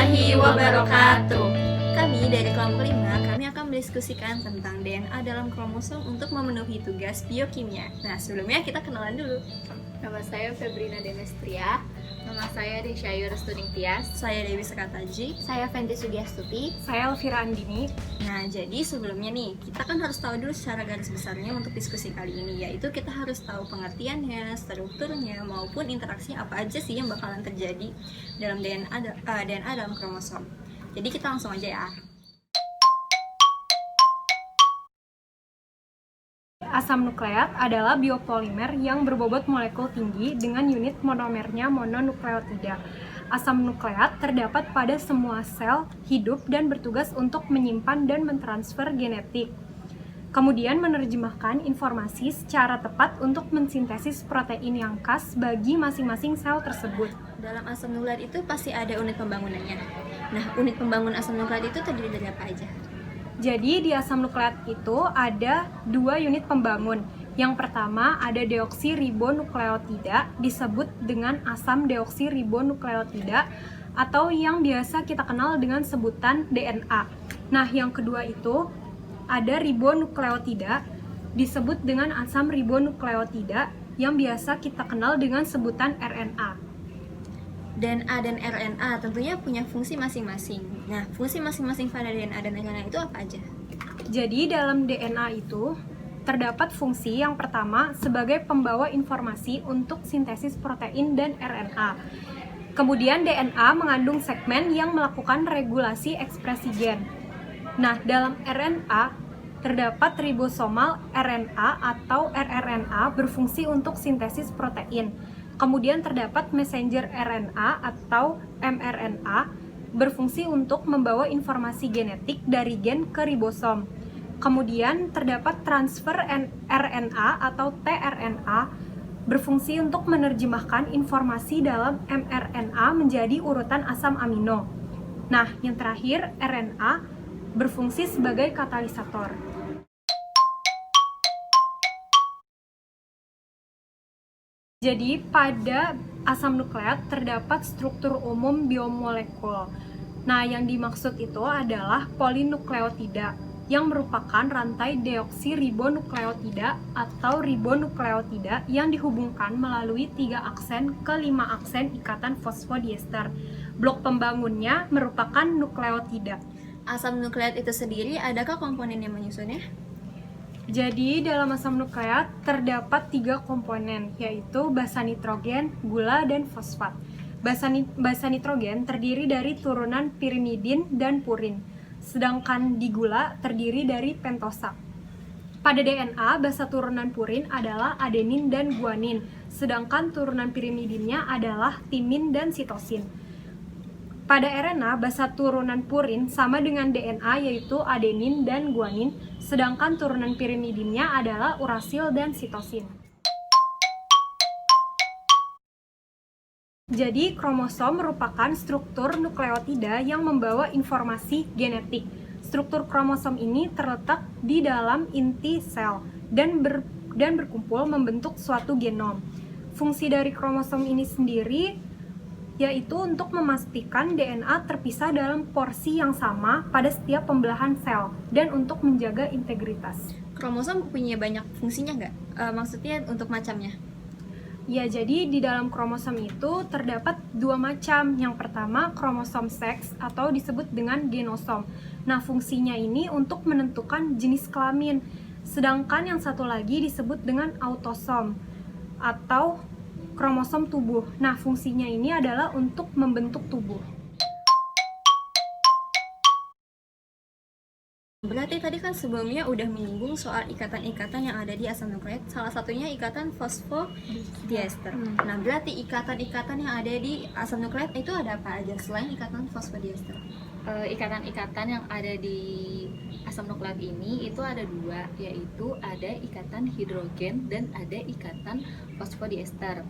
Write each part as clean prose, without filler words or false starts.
warahmatullahi wabarakatuh. Kami dari kelompok 5, kami akan mendiskusikan tentang DNA dalam kromosom untuk memenuhi tugas biokimia. Nah, sebelumnya kita kenalan dulu. Nama saya Febrina Demestria. Nama saya Desyayur Stuning Tias. Saya Dewi Sekataji. Saya Fenty Sugiastuti. Saya Elvira Andini. Nah, jadi sebelumnya nih, kita kan harus tahu dulu secara garis besarnya untuk diskusi kali ini, yaitu kita harus tahu pengertiannya, strukturnya, maupun interaksi apa aja sih yang bakalan terjadi dalam DNA dalam kromosom. Jadi kita langsung aja ya. Asam nukleat adalah biopolimer yang berbobot molekul tinggi dengan unit monomernya mononukleotida. Asam nukleat terdapat pada semua sel hidup dan bertugas untuk menyimpan dan mentransfer genetik. Kemudian menerjemahkan informasi secara tepat untuk mensintesis protein yang khas bagi masing-masing sel tersebut. Dalam asam nukleat itu pasti ada unit pembangunannya. Nah, unit pembangun asam nukleat itu terdiri dari apa aja? Jadi di asam nukleat itu ada 2 unit pembangun. Yang pertama ada deoksiribonukleotida, disebut dengan asam deoksiribonukleotida atau yang biasa kita kenal dengan sebutan DNA. Nah, yang kedua itu ada ribonukleotida, disebut dengan asam ribonukleotida yang biasa kita kenal dengan sebutan RNA. DNA dan RNA tentunya punya fungsi masing-masing. Nah, fungsi masing-masing pada DNA dan RNA itu apa aja? Jadi dalam DNA itu terdapat fungsi yang pertama sebagai pembawa informasi untuk sintesis protein dan RNA. Kemudian DNA mengandung segmen yang melakukan regulasi ekspresi gen. Nah, dalam RNA terdapat ribosomal RNA atau rRNA berfungsi untuk sintesis protein. Kemudian terdapat messenger RNA atau mRNA berfungsi untuk membawa informasi genetik dari gen ke ribosom. Kemudian terdapat transfer RNA atau tRNA berfungsi untuk menerjemahkan informasi dalam mRNA menjadi urutan asam amino. Nah, yang terakhir RNA berfungsi sebagai katalisator. Jadi pada asam nukleat terdapat struktur umum biomolekul. Nah, yang dimaksud itu adalah polinukleotida yang merupakan rantai deoksiribonukleotida atau ribonukleotida yang dihubungkan melalui 3 aksen ke 5 aksen ikatan fosfodiester. Blok pembangunnya merupakan nukleotida. Asam nukleat itu sendiri, adakah komponen yang menyusunnya? Jadi dalam asam nukleat terdapat 3 komponen, yaitu basa nitrogen, gula, dan fosfat. Basa nitrogen terdiri dari turunan pirimidin dan purin, sedangkan di gula terdiri dari pentosa. Pada DNA, basa turunan purin adalah adenin dan guanin, sedangkan turunan pirimidinnya adalah timin dan sitosin. Pada RNA, basa turunan purin sama dengan DNA yaitu adenin dan guanin, sedangkan turunan pirimidinnya adalah urasil dan sitosin. Jadi, kromosom merupakan struktur nukleotida yang membawa informasi genetik. Struktur kromosom ini terletak di dalam inti sel dan berkumpul membentuk suatu genom. Fungsi dari kromosom ini sendiri yaitu untuk memastikan DNA terpisah dalam porsi yang sama pada setiap pembelahan sel dan untuk menjaga integritas. Kromosom punya banyak fungsinya nggak? Maksudnya untuk macamnya? Ya, jadi di dalam kromosom itu terdapat 2 macam. Yang pertama, kromosom seks atau disebut dengan genosom. Nah, fungsinya ini untuk menentukan jenis kelamin. Sedangkan yang satu lagi disebut dengan autosom atau kromosom tubuh. Nah, fungsinya ini adalah untuk membentuk tubuh. Berarti tadi kan sebelumnya udah menyinggung soal ikatan-ikatan yang ada di asam nukleat, salah satunya ikatan fosfodiester. Nah, berarti ikatan-ikatan yang ada di asam nukleat itu ada apa aja selain ikatan fosfodiester? Ikatan-ikatan yang ada di asam nukleat ini itu ada 2, yaitu ada ikatan hidrogen dan ada ikatan fosfodiester.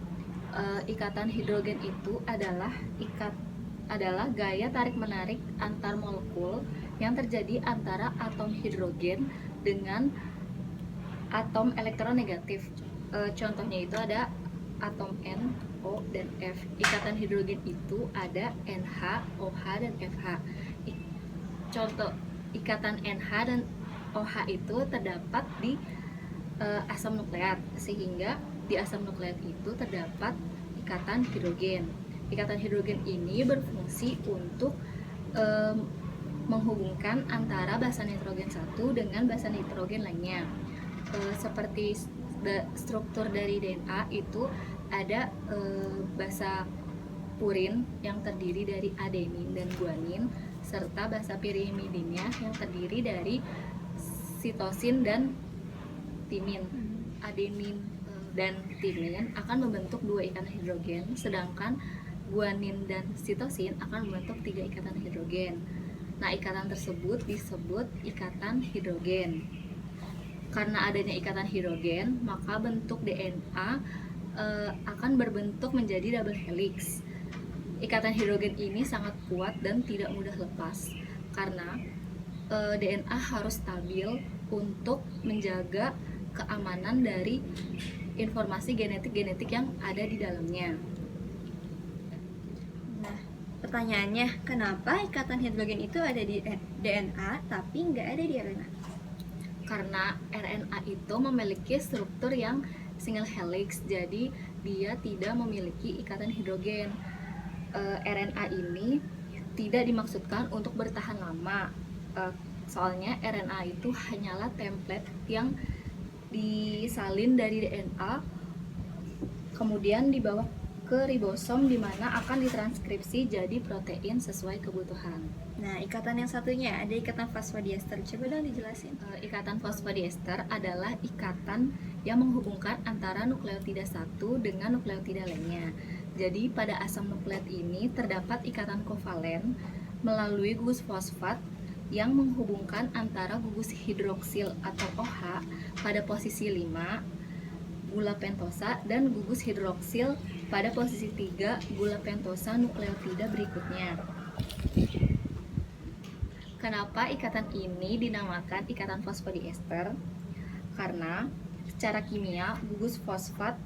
Ikatan hidrogen itu adalah gaya tarik-menarik antar molekul yang terjadi antara atom hidrogen dengan atom elektronegatif. Contohnya itu ada atom N, O, dan F. Ikatan hidrogen itu ada NH, OH, dan FH. Contoh ikatan NH dan OH itu terdapat di asam nukleat, sehingga di asam nukleat itu terdapat ikatan hidrogen. Ikatan hidrogen ini berfungsi untuk menghubungkan antara basa nitrogen satu dengan basa nitrogen lainnya. Seperti struktur dari DNA itu ada basa purin yang terdiri dari adenin dan guanin, serta basa pirimidinnya yang terdiri dari sitosin dan timin. Adenin dan timin akan membentuk 2 ikatan hidrogen, sedangkan guanin dan sitosin akan membentuk 3 ikatan hidrogen. Nah, ikatan tersebut disebut ikatan hidrogen. Karena adanya ikatan hidrogen, maka bentuk DNA akan berbentuk menjadi double helix. Ikatan hidrogen ini sangat kuat dan tidak mudah lepas, karena DNA harus stabil untuk menjaga keamanan dari informasi genetik-genetik yang ada di dalamnya. Nah, pertanyaannya, kenapa ikatan hidrogen itu ada di DNA tapi nggak ada di RNA? Karena RNA itu memiliki struktur yang single helix, jadi dia tidak memiliki ikatan hidrogen. RNA ini tidak dimaksudkan untuk bertahan lama, soalnya RNA itu hanyalah template yang disalin dari DNA, kemudian dibawa ke ribosom di mana akan ditranskripsi jadi protein sesuai kebutuhan. Nah, ikatan yang satunya ada ikatan fosfodiester. Coba dong dijelasin. Ikatan fosfodiester adalah ikatan yang menghubungkan antara nukleotida satu dengan nukleotida lainnya. Jadi pada asam nukleat ini terdapat ikatan kovalen melalui gugus fosfat yang menghubungkan antara gugus hidroksil atau OH pada posisi 5, gula pentosa, dan gugus hidroksil pada posisi 3, gula pentosa nukleotida berikutnya. Kenapa ikatan ini dinamakan ikatan fosfodiester? Karena secara kimia gugus fosfat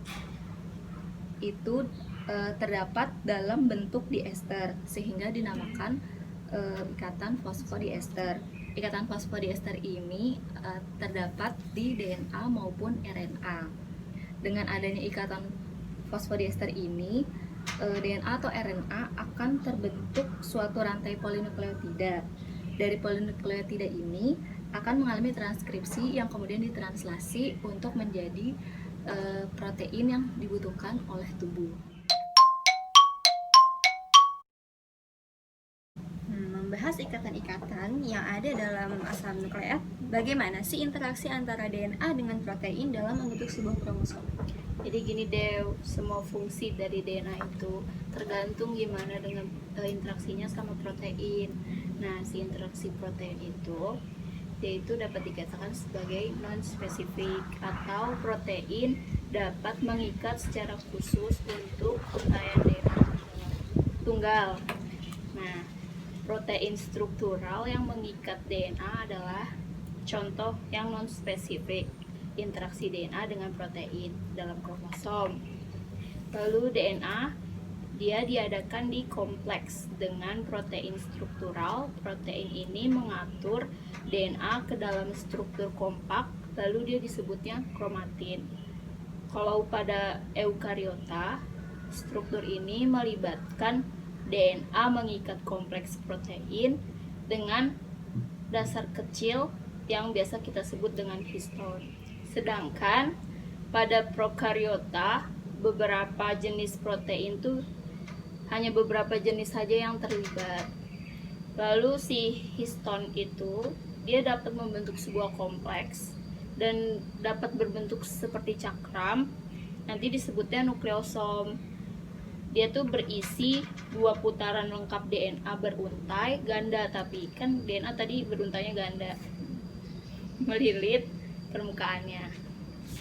itu terdapat dalam bentuk diester, sehingga dinamakan ikatan fosfodiester. Ikatan fosfodiester ini terdapat di DNA maupun RNA. Dengan adanya ikatan fosfodiester ini, DNA atau RNA akan terbentuk suatu rantai polinukleotida. Dari polinukleotida ini akan mengalami transkripsi yang kemudian ditranslasi untuk menjadi protein yang dibutuhkan oleh tubuh. Membahas ikatan-ikatan yang ada dalam asam nukleat, bagaimana sih interaksi antara DNA dengan protein dalam membentuk sebuah kromosom? Jadi gini deh, semua fungsi dari DNA itu tergantung gimana dengan interaksinya sama protein. Nah, si interaksi protein itu yaitu dapat dikatakan sebagai non-spesifik, atau protein dapat mengikat secara khusus untuk uraian DNA tunggal. Nah, protein struktural yang mengikat DNA adalah contoh yang non-spesifik, interaksi DNA dengan protein dalam kromosom. Lalu DNA dia diadakan di kompleks dengan protein struktural. Protein ini mengatur DNA ke dalam struktur kompak, lalu dia disebutnya kromatin. Kalau pada eukariota, struktur ini melibatkan DNA mengikat kompleks protein dengan dasar kecil yang biasa kita sebut dengan histon. Sedangkan pada prokariota, beberapa jenis protein itu hanya beberapa jenis saja yang terlibat. Lalu si histon itu dia dapat membentuk sebuah kompleks dan dapat berbentuk seperti cakram. Nanti disebutnya nukleosom. Dia tuh berisi 2 putaran lengkap DNA beruntai ganda, tapi kan DNA tadi beruntainya ganda, melilit permukaannya.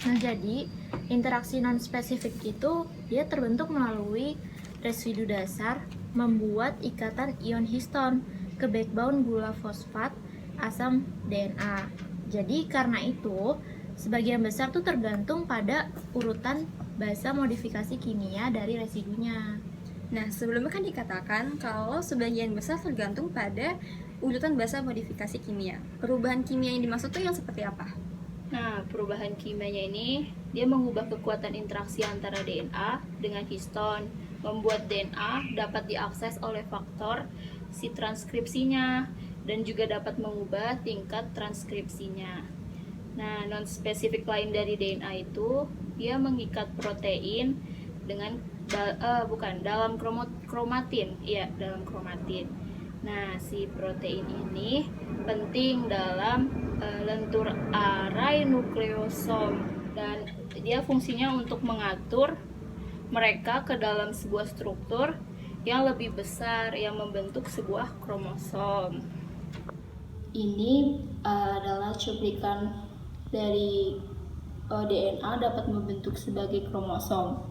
Nah, jadi interaksi non-spesifik itu dia terbentuk melalui residu dasar membuat ikatan ion histon ke backbone gula fosfat asam DNA. Jadi karena itu sebagian besar tuh tergantung pada urutan basa modifikasi kimia dari residunya. Nah, sebelumnya kan dikatakan kalau sebagian besar tergantung pada urutan basa modifikasi kimia. Perubahan kimia yang dimaksud tuh yang seperti apa? Nah, perubahan kimianya ini dia mengubah kekuatan interaksi antara DNA dengan histon, membuat DNA dapat diakses oleh faktor si transkripsinya dan juga dapat mengubah tingkat transkripsinya. Nah, non-spesifik lain dari DNA itu dia mengikat protein dengan dalam kromatin, iya dalam kromatin. Nah, si protein ini penting dalam lentur arai nukleosom dan dia fungsinya untuk mengatur mereka ke dalam sebuah struktur yang lebih besar yang membentuk sebuah kromosom. Ini adalah cuplikan dari DNA dapat membentuk sebagai kromosom.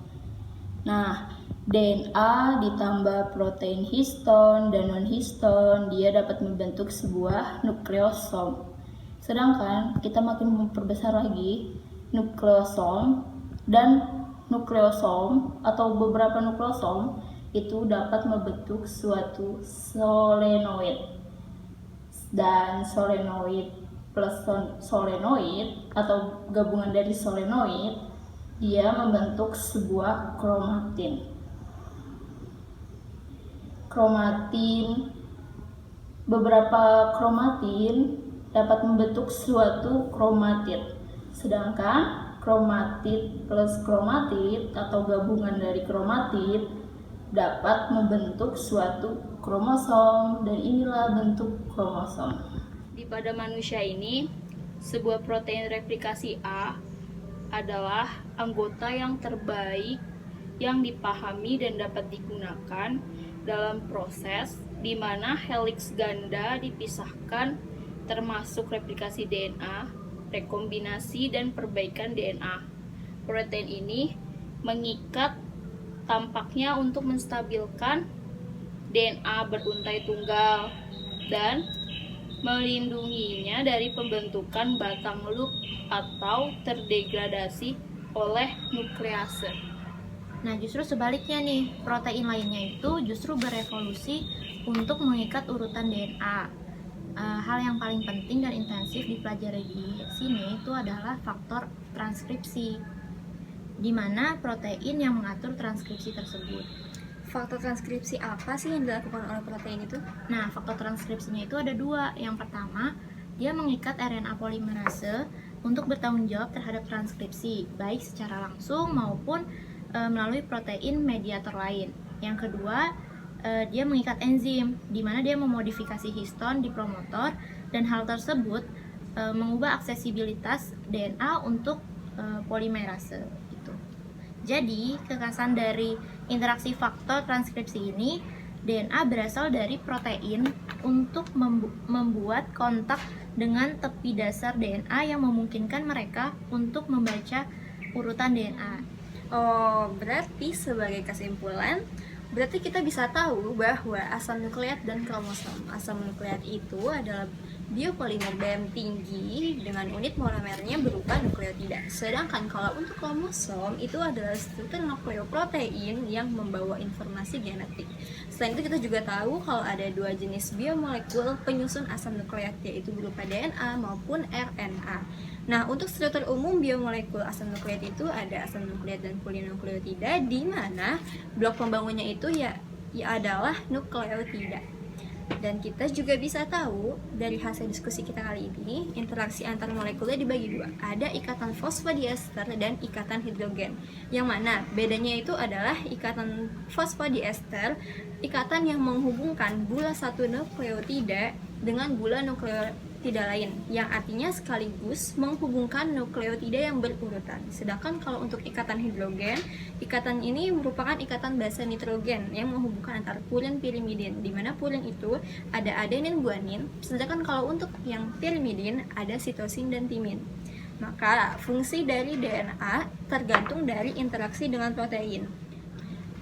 Nah, DNA ditambah protein histon dan non-histon, dia dapat membentuk sebuah nukleosom. Sedangkan kita makin memperbesar lagi nukleosom dan nukleosom atau beberapa nukleosom itu dapat membentuk suatu solenoid. Dan solenoid plus solenoid atau gabungan dari solenoid dia membentuk sebuah kromatin. Beberapa kromatin dapat membentuk suatu kromatid. Sedangkan kromatid plus kromatid atau gabungan dari kromatid dapat membentuk suatu kromosom dan inilah bentuk kromosom. Pada manusia ini, sebuah protein replikasi A adalah anggota yang terbaik yang dipahami dan dapat digunakan dalam proses di mana heliks ganda dipisahkan termasuk replikasi DNA, rekombinasi, dan perbaikan DNA. Protein ini mengikat tampaknya untuk menstabilkan DNA beruntai tunggal dan melindunginya dari pembentukan batang loop atau terdegradasi oleh nuklease. Nah, justru sebaliknya nih, protein lainnya itu justru berevolusi untuk mengikat urutan DNA. Hal yang paling penting dan intensif dipelajari di sini itu adalah faktor transkripsi, di mana protein yang mengatur transkripsi tersebut. Faktor transkripsi apa sih yang dilakukan oleh protein itu? Nah, faktor transkripsinya itu ada dua. Yang pertama, dia mengikat RNA polimerase untuk bertanggung jawab terhadap transkripsi, baik secara langsung maupun melalui protein mediator lain. Yang kedua, dia mengikat enzim, di mana dia memodifikasi histon di promotor, dan hal tersebut mengubah aksesibilitas DNA untuk polimerase. Jadi, kekhasan dari interaksi faktor transkripsi ini, DNA berasal dari protein untuk membuat kontak dengan tepi dasar DNA yang memungkinkan mereka untuk membaca urutan DNA. Oh, berarti sebagai kesimpulan, berarti kita bisa tahu bahwa asam nukleat dan kromosom. Asam nukleat itu adalah biopolimer BM tinggi dengan unit monomernya berupa nukleotida. Sedangkan kalau untuk kromosom itu adalah struktur nukleoprotein yang membawa informasi genetik. Selain itu kita juga tahu kalau ada dua jenis biomolekul penyusun asam nukleat, yaitu berupa DNA maupun RNA. Nah, untuk struktur umum biomolekul asam nukleat itu ada asam nukleat dan polinukleotida, di mana blok pembangunnya itu ya adalah nukleotida. Dan kita juga bisa tahu dari hasil diskusi kita kali ini, interaksi antar molekulnya dibagi dua. Ada ikatan fosfodiester dan ikatan hidrogen. Yang mana bedanya itu adalah ikatan fosfodiester, ikatan yang menghubungkan gula satu nukleotida dengan gula nukleotida lain, yang artinya sekaligus menghubungkan nukleotida yang berurutan. Sedangkan kalau untuk ikatan hidrogen, ikatan ini merupakan ikatan basa nitrogen yang menghubungkan antara purin pirimidin, di mana purin itu ada adenin guanin, sedangkan kalau untuk yang pirimidin ada sitosin dan timin. Maka fungsi dari DNA tergantung dari interaksi dengan protein,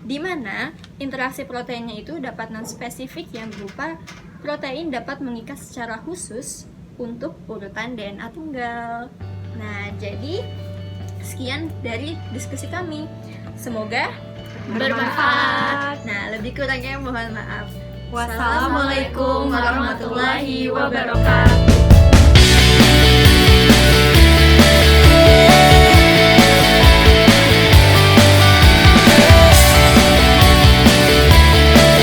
di mana interaksi proteinnya itu dapat non-spesifik yang berupa protein dapat mengikat secara khusus untuk urutan DNA tunggal. Nah, jadi Sekian dari diskusi kami. Semoga Bermanfaat. Nah, lebih kurangnya mohon maaf. Wassalamualaikum warahmatullahi wabarakatuh.